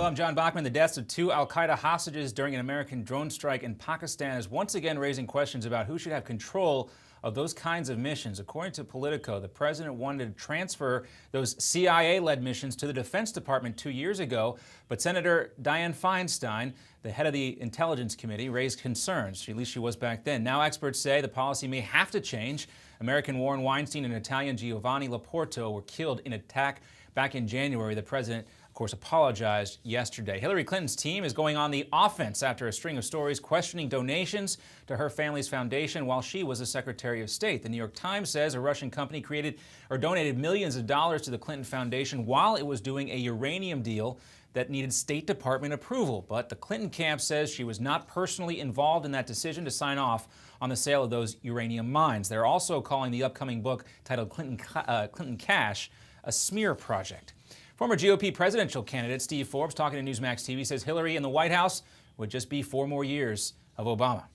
I'm John Bachman. The deaths of two al-Qaeda hostages during an American drone strike in Pakistan is once again raising questions about who should have control of those kinds of missions. According to Politico, the president wanted to transfer those CIA-led missions to the Defense Department 2 years ago, but Senator Dianne Feinstein, the head of the Intelligence Committee, raised concerns. At least she was back then. Now experts say the policy may have to change. American Warren Weinstein and Italian Giovanni Laporto were killed in an attack back in January. The president, of course, apologized yesterday. Hillary Clinton's team is going on the offense after a string of stories questioning donations to her family's foundation while she was the Secretary of State. The New York Times says a Russian company created or donated millions of dollars to the Clinton Foundation while it was doing a uranium deal that needed State Department approval. But the Clinton camp says she was not personally involved in that decision to sign off on the sale of those uranium mines. They're also calling the upcoming book titled Clinton Cash a smear project. Former GOP presidential candidate Steve Forbes, talking to Newsmax TV, says Hillary in the White House would just be 4 more years of Obama.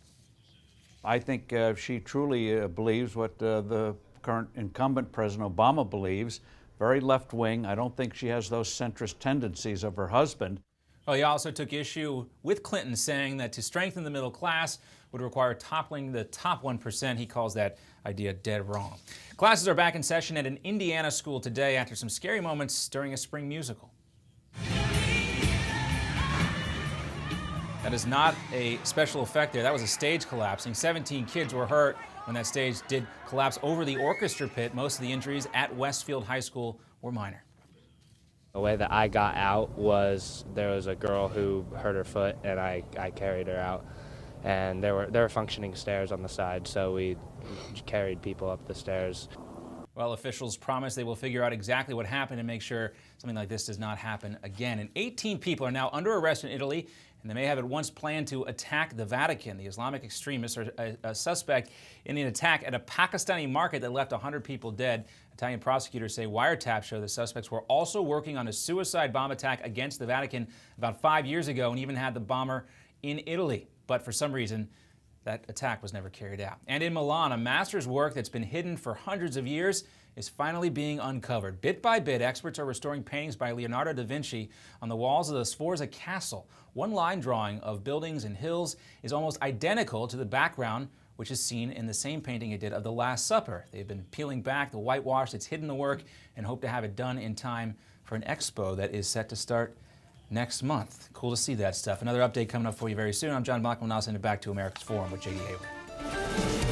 I think she truly believes what the current incumbent President Obama believes. Very left-wing. I don't think she has those centrist tendencies of her husband. Well, he also took issue with Clinton, saying that to strengthen the middle class would require toppling the top 1%. He calls that idea dead wrong. Classes are back in session at an Indiana school today after some scary moments during a spring musical. That is not a special effect there. That was a stage collapsing. 17 kids were hurt when that stage did collapse over the orchestra pit. Most of the injuries at Westfield High School were minor. The way that I got out was there was a girl who hurt her foot, and I carried her out. And there were functioning stairs on the side, so we carried people up the stairs. Well, officials promise they will figure out exactly what happened and make sure something like this does not happen again. And 18 people are now under arrest in Italy, and they may have at once planned to attack the Vatican. The Islamic extremists are a suspect in an attack at a Pakistani market that left 100 people dead. Italian prosecutors say wiretaps show the suspects were also working on a suicide bomb attack against the Vatican about 5 years ago and even had the bomber in Italy. But for some reason, that attack was never carried out. And in Milan, a master's work that's been hidden for hundreds of years is finally being uncovered. Bit by bit, experts are restoring paintings by Leonardo da Vinci on the walls of the Sforza Castle. One line drawing of buildings and hills is almost identical to the background which is seen in the same painting it did of the Last Supper. They've been peeling back the whitewash that's hidden the work and hope to have it done in time for an expo that is set to start next month. Cool to see that stuff. Another update coming up for you very soon. I'm John Bachman. I'll send it back to America's Forum with J.D. Hayward.